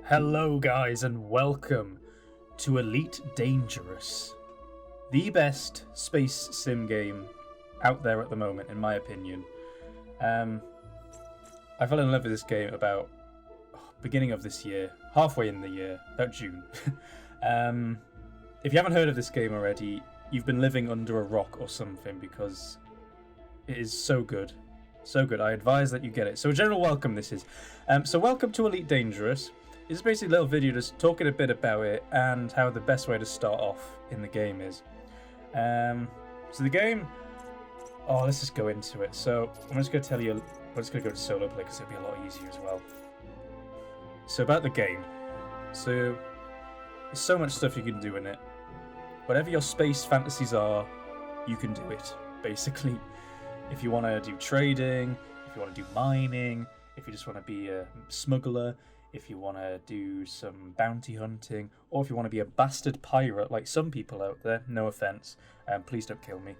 Hello guys and welcome to Elite Dangerous, the best space sim game out there at the moment in my opinion. I fell in love with this game about beginning of this year, halfway in the year, about June. If you haven't heard of this game already, you've been living under a rock or something because it is so good. So good, I advise that you get it. So a general welcome this is. So welcome to Elite Dangerous. It's basically a little video just talking a bit about it and how the best way to start off in the game is. So the game, let's just go into it. So I'm just going to tell you, I'm just going to go to solo play because it'll be a lot easier as well. So about the game. So there's so much stuff you can do in it. Whatever your space fantasies are, you can do it, basically. If you want to do trading, if you want to do mining, if you just want to be a smuggler, if you want to do some bounty hunting, or if you want to be a bastard pirate like some people out there, no offense, please don't kill me.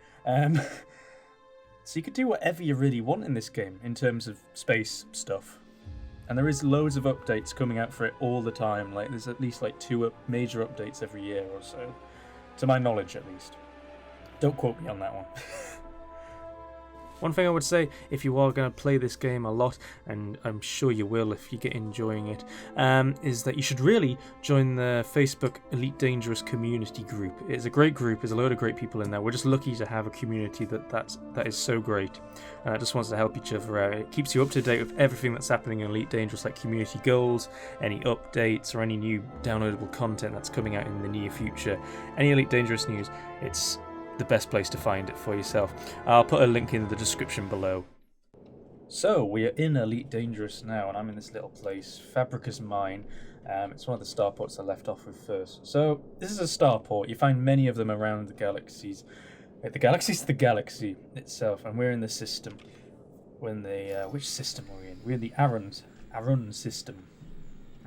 So you could do whatever you really want in this game in terms of space stuff. And there is loads of updates coming out for it all the time. Like there's at least like 2 major updates every year or so, to my knowledge at least. Don't quote me on that one. One thing I would say, if you are going to play this game a lot, and I'm sure you will if you get enjoying it, is that you should really join the Facebook Elite Dangerous community group. It's a great group, there's a load of great people in there. We're just lucky to have a community that is so great, and it just wants to help each other out. It keeps you up to date with everything that's happening in Elite Dangerous, like community goals, any updates, or any new downloadable content that's coming out in the near future. Any Elite Dangerous news, it's the best place to find it for yourself. I'll put a link in the description below. So we are in Elite Dangerous now, and I'm in this little place, Fabrica's Mine. It's one of the starports I left off with first. So this is a starport. You find many of them around the galaxies. The galaxy itself, and we're in the system. Which system are we in? We're in the Arun system.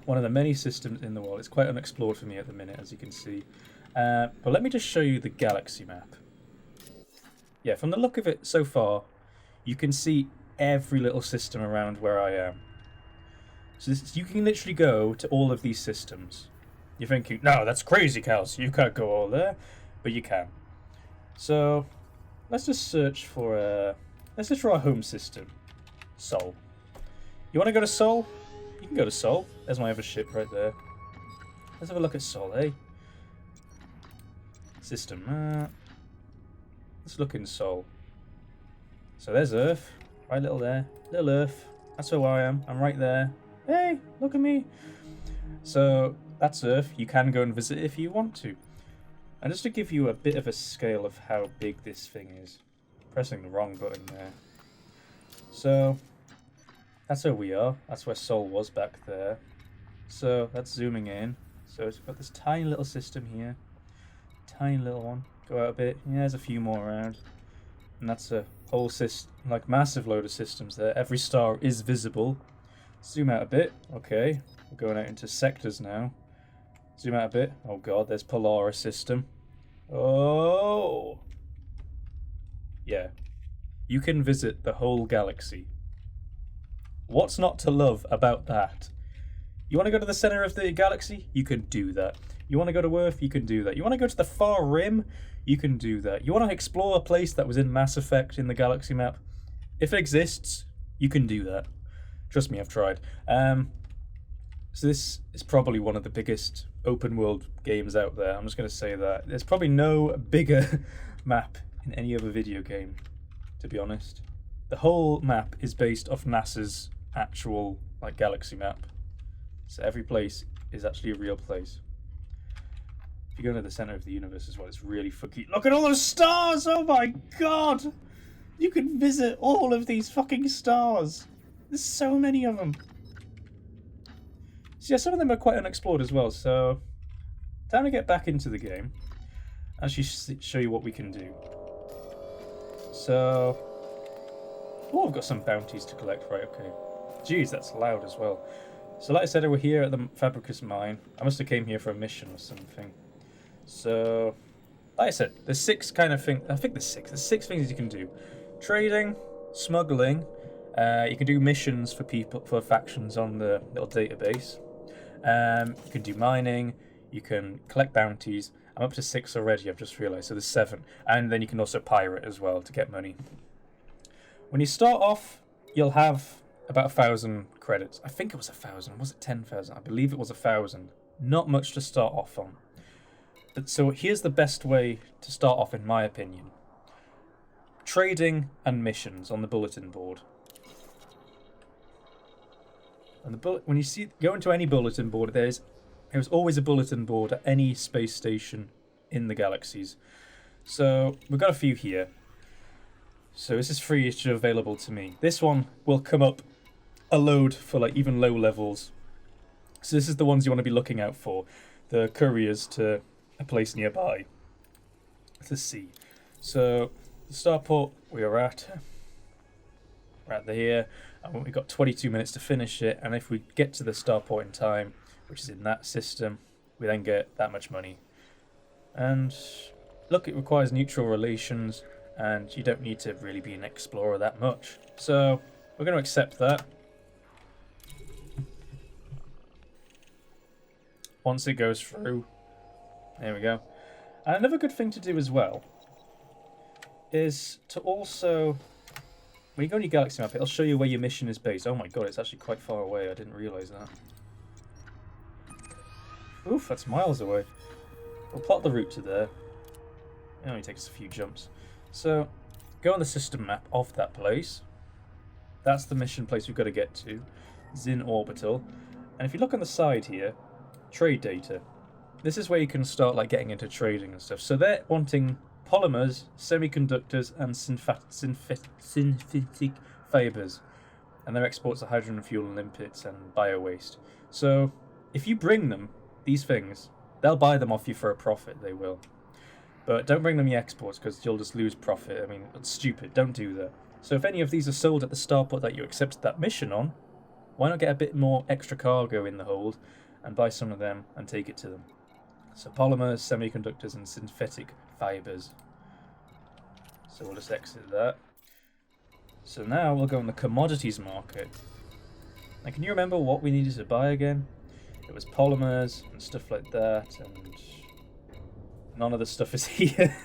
One of the many systems in the world. It's quite unexplored for me at the minute, as you can see. But let me just show you the galaxy map. Yeah, from the look of it so far, you can see every little system around where I am. So you can literally go to all of these systems. You're thinking, no, that's crazy, Kels. You can't go all there. But you can. So let's just search for let's just draw a home system. Sol. You want to go to Sol? You can go to Sol. There's my other ship right there. Let's have a look at Sol, eh? System. Let's look in Sol. So there's Earth, right little there, little Earth. That's where I am. I'm right there. Hey, look at me. So that's Earth. You can go and visit if you want to. And just to give you a bit of a scale of how big this thing is, pressing the wrong button there. So that's where we are. That's where Sol was back there. So that's zooming in. So it's got this tiny little system here. Tiny little one. Go out a bit. Yeah, there's a few more around. And that's a whole massive load of systems there. Every star is visible. Zoom out a bit. Okay. We're going out into sectors now. Zoom out a bit. Oh god, there's Polaris system. Oh! Yeah. You can visit the whole galaxy. What's not to love about that? You want to go to the center of the galaxy? You can do that. You want to go to Earth? You can do that. You want to go to the far rim? You can do that. You want to explore a place that was in Mass Effect in the galaxy map? If it exists, you can do that. Trust me, I've tried. So this is probably one of the biggest open world games out there. I'm just going to say that. There's probably no bigger map in any other video game, to be honest. The whole map is based off NASA's actual galaxy map. So every place is actually a real place. If you go to the center of the universe as well, it's really fucking... Look at all those stars! Oh my god! You can visit all of these fucking stars! There's so many of them! So yeah, some of them are quite unexplored as well, so... Time to get back into the game. Actually show you what we can do. So... Oh, I've got some bounties to collect. Right, okay. Jeez, that's loud as well. So like I said, we're here at the Fabrica's Mine. I must have came here for a mission or something. So, like I said, there's 6 kind of things. I think there's 6. There's 6 things you can do. Trading, smuggling, You can do missions for factions on the little database. You can do mining. You can collect bounties. I'm up to 6 already, I've just realised, so there's 7. And then you can also pirate as well to get money. When you start off, you'll have about 1,000 credits. I think it was 1,000. Was it 10,000? I believe it was 1,000. Not much to start off on. But so here's the best way to start off, in my opinion. Trading and missions on the bulletin board. And when you go into any bulletin board, there's always a bulletin board at any space station in the galaxies. So we've got a few here. So this is free issue available to me. This one will come up a load for like even low levels. So this is the ones you want to be looking out for. The couriers to a place nearby. Let's see. So the starport we are at. We're at here. And we've got 22 minutes to finish it. And if we get to the starport in time, which is in that system, we then get that much money. And look, it requires neutral relations, and you don't need to really be an explorer that much. So we're going to accept that. Once it goes through, there we go. And another good thing to do as well is to also, when you go on your galaxy map, it'll show you where your mission is based. Oh my god, it's actually quite far away. I didn't realise that. Oof, that's miles away. We'll plot the route to there. It only takes a few jumps. So, go on the system map of that place. That's the mission place we've got to get to. Zin Orbital. And if you look on the side here, trade data. This is where you can start like getting into trading and stuff. So they're wanting polymers, semiconductors, and synthetic fibers. And their exports are hydrogen fuel, lipids, and bio-waste. So, if you bring them these things, they'll buy them off you for a profit, they will. But don't bring them your exports, because you'll just lose profit. I mean, it's stupid, don't do that. So if any of these are sold at the starport that you accepted that mission on, why not get a bit more extra cargo in the hold, and buy some of them and take it to them. So polymers, semiconductors, and synthetic fibers. So we'll just exit that. So now we'll go in the commodities market. Now can you remember what we needed to buy again? It was polymers and stuff like that, and none of the stuff is here.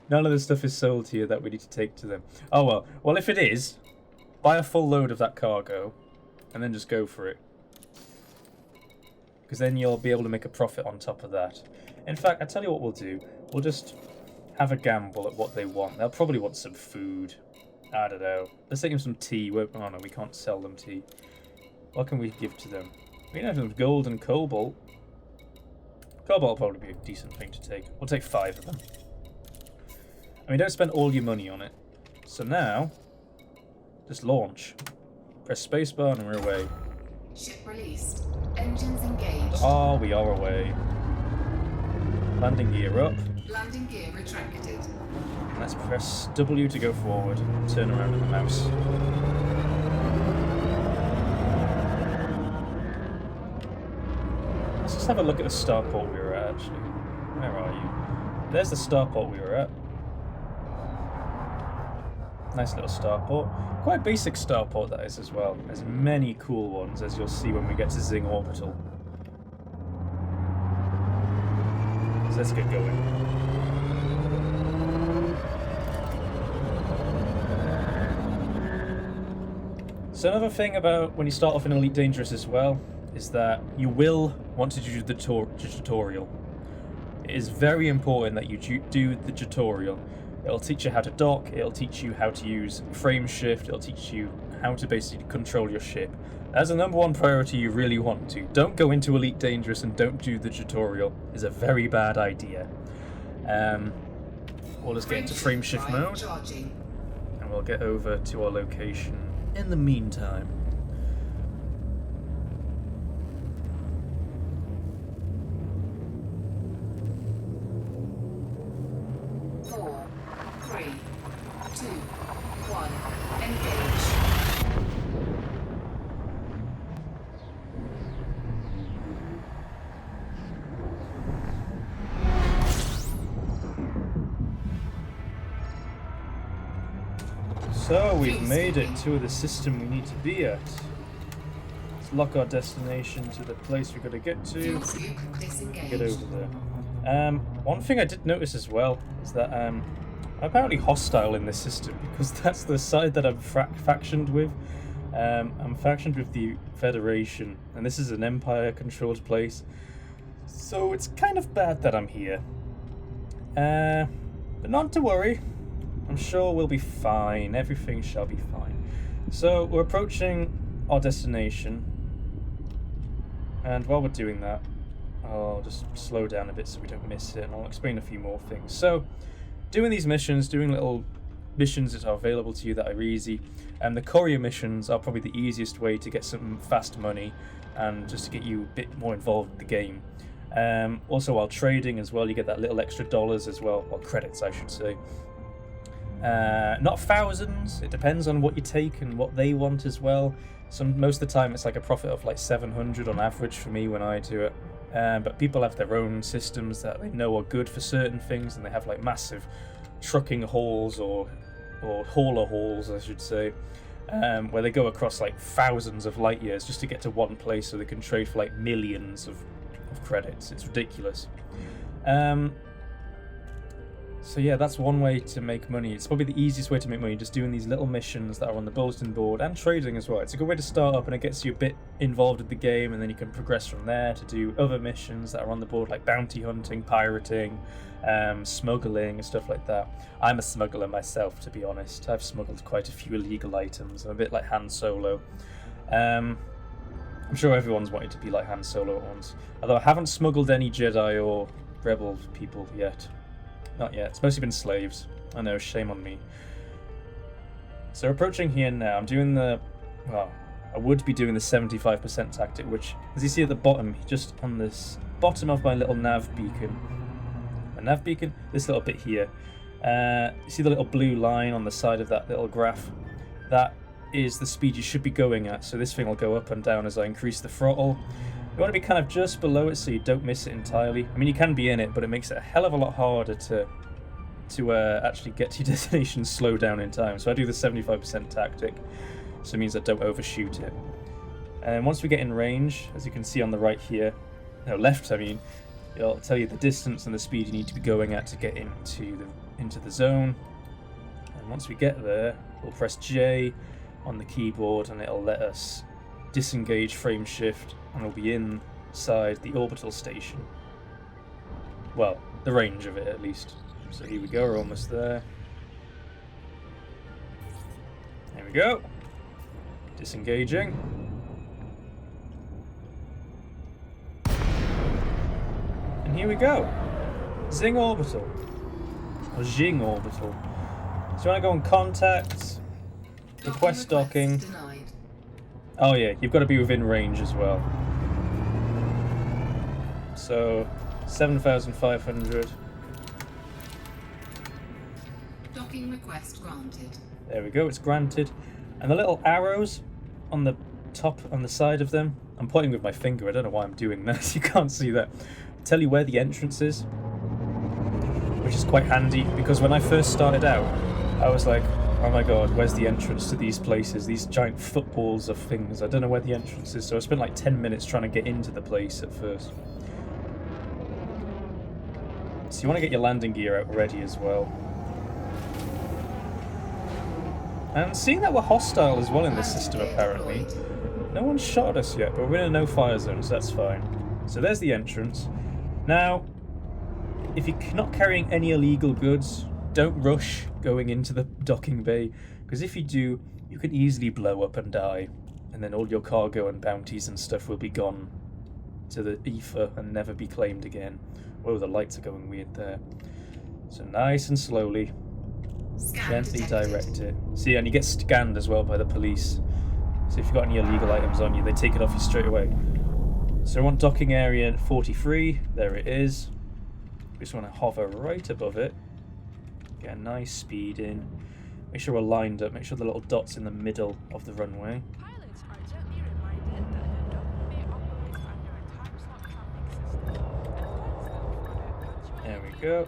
None of the stuff is sold here that we need to take to them. Oh well. Well, if it is, buy a full load of that cargo, and then just go for it. Because then you'll be able to make a profit on top of that. In fact, I tell you what we'll do. We'll just have a gamble at what they want. They'll probably want some food. I don't know. Let's take them some tea. Oh no, we can't sell them tea. What can we give to them? We can have them gold and cobalt. Cobalt will probably be a decent thing to take. We'll take 5 of them. And we don't spend all your money on it. So now, just launch. Press spacebar and we're away. Ship released. Engines engaged. Oh, we are away. Landing gear up. Landing gear retracted. Let's press W to go forward. Turn around with the mouse. Let's just have a look at the starport we were at, actually. Where are you? There's the starport we were at. Nice little starport. Quite basic starport that is as well. There's many cool ones, as you'll see when we get to Zing Orbital. So let's get going. So another thing about when you start off in Elite Dangerous as well is that you will want to do the tutorial. It is very important that you do the tutorial. It'll teach you how to dock, it'll teach you how to use frame shift, it'll teach you how to basically control your ship. That's the #1 priority you really want to. Don't go into Elite Dangerous and don't do the tutorial. It's a very bad idea. We'll just get into frame shift mode and we'll get over to our location in the meantime. So we've Fuel made it skipping. to the system we need to be at. Let's lock our destination to the place we've got to get to. Fuel scoop disengaged. Get over there. One thing I did notice as well is that I'm apparently hostile in this system because that's the side that I'm factioned with. I'm factioned with the Federation, and this is an Empire-controlled place, so it's kind of bad that I'm here. But not to worry. I'm sure we'll be fine. Everything shall be fine. So we're approaching our destination, and while we're doing that, I'll just slow down a bit so we don't miss it, and I'll explain a few more things. So, doing these missions, doing little missions that are available to you that are easy, and the courier missions are probably the easiest way to get some fast money and just to get you a bit more involved with the game. Also, while trading as well, you get that little extra dollars as well, or credits, I should say. Not thousands. It depends on what you take and what they want as well. Most of the time, it's like a profit of like 700 on average for me when I do it. But people have their own systems that they know are good for certain things, and they have like massive trucking hauls or hauler hauls, I should say, where they go across like thousands of light years just to get to one place, so they can trade for like millions of credits. It's ridiculous. So yeah, that's one way to make money. It's probably the easiest way to make money, just doing these little missions that are on the bulletin board, and trading as well. It's a good way to start up, and it gets you a bit involved with the game, and then you can progress from there to do other missions that are on the board, like bounty hunting, pirating, smuggling, and stuff like that. I'm a smuggler myself, to be honest. I've smuggled quite a few illegal items. I'm a bit like Han Solo. I'm sure everyone's wanted to be like Han Solo at once. Although I haven't smuggled any Jedi or Rebel people yet. Not yet. It's mostly been slaves. I know, shame on me. So approaching here now, I'm doing the... Well, I would be doing the 75% tactic, which, as you see at the bottom, just on this bottom of my little nav beacon. My nav beacon? This little bit here. You see the little blue line on the side of that little graph? That is the speed you should be going at, so this thing will go up and down as I increase the throttle. You want to be kind of just below it so you don't miss it entirely. I mean, you can be in it, but it makes it a hell of a lot harder to actually get to your destination slow down in time. So I do the 75% tactic, so it means I don't overshoot it. And once we get in range, as you can see on the right here, no, left I mean, it'll tell you the distance and the speed you need to be going at to get into the zone. And once we get there, we'll press J on the keyboard, and it'll let us disengage frame shift, and we'll be inside the orbital station. Well, the range of it at least. So here we go, we're almost there. There we go. Disengaging. And here we go. Zing orbital. Or Jing orbital. So you want to go on contact, request docking. Denied. Oh yeah, you've got to be within range as well. So, 7,500. Docking request granted. There we go, it's granted. And the little arrows on the top, on the side of them, I'm pointing with my finger, I don't know why I'm doing that, you can't see that. Tell you where the entrance is, which is quite handy, because when I first started out, I was like, oh my god, where's the entrance to these places? These giant footballs of things. I don't know where the entrance is, so I spent like 10 minutes trying to get into the place at first. So you want to get your landing gear out ready as well. And seeing that we're hostile as well in this system apparently, no one's shot at us yet, but we're in a no-fire zone, so that's fine. So there's the entrance. Now, if you're not carrying any illegal goods, don't rush going into the docking bay, because if you do, you can easily blow up and die, and then all your cargo and bounties and stuff will be gone to the ether and never be claimed again. Whoa, the lights are going weird there. So nice and slowly, Scan gently detected. direct it. See, and you get scanned as well by the police. So if you've got any illegal items on you, they take it off you straight away. So I want docking area 43, there it is. We just want to hover right above it. Get a nice speed in. Make sure we're lined up. Make sure the little dot's in the middle of the runway. Pilots are gently reminded that the dock may operate under a time-slot traffic system, and thanks for There we go.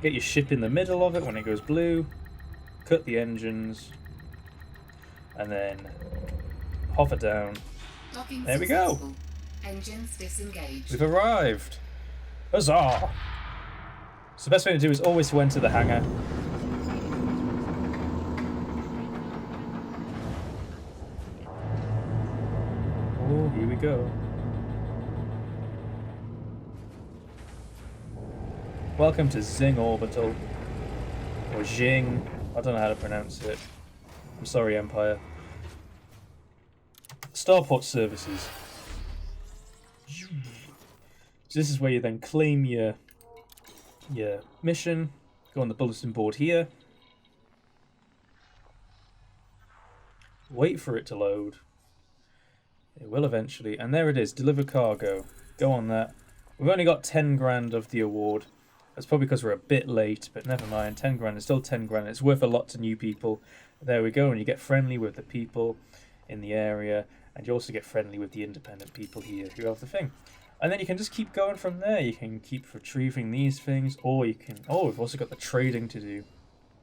Get your ship in the middle of it when it goes blue. Cut the engines. and then hover down. Docking There we go. successful. Engines disengaged. We've arrived. Huzzah! So the best thing to do is always to enter the hangar. Oh, here we go. Welcome to Zing Orbital. Or Jing. I don't know how to pronounce it. I'm sorry, Empire. Starport services. So this is where you then claim your mission. Go on the bulletin board here. Wait for it to load. It will eventually. And there it is. Deliver cargo. Go on that. We've only got 10 grand of the award. That's probably because we're a bit late, but never mind. 10 grand is still 10 grand. It's worth a lot to new people. There we go. And you get friendly with the people in the area. And you also get friendly with the independent people here who have the thing. And then you can just keep going from there. You can keep retrieving these things. Or you can... Oh, we've also got the trading to do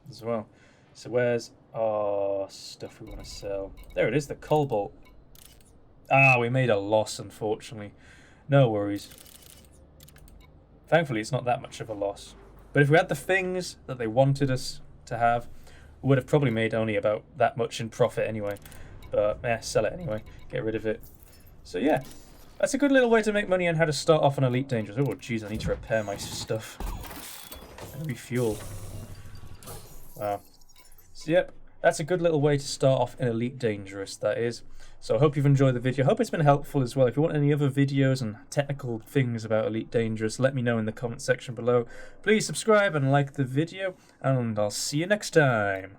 as well. So where's our stuff we want to sell? There it is, the cobalt. Ah, we made a loss, unfortunately. No worries. Thankfully, it's not that much of a loss. But if we had the things that they wanted us to have, we would have probably made only about that much in profit anyway. But, sell it anyway. Get rid of it. So, yeah. That's a good little way to make money on how to start off on Elite Dangerous. Oh, jeez, I need to repair my stuff. And refuel. Wow. So, yep. That's a good little way to start off in Elite Dangerous, that is. So I hope you've enjoyed the video. I hope it's been helpful as well. If you want any other videos and technical things about Elite Dangerous, let me know in the comment section below. Please subscribe and like the video, and I'll see you next time.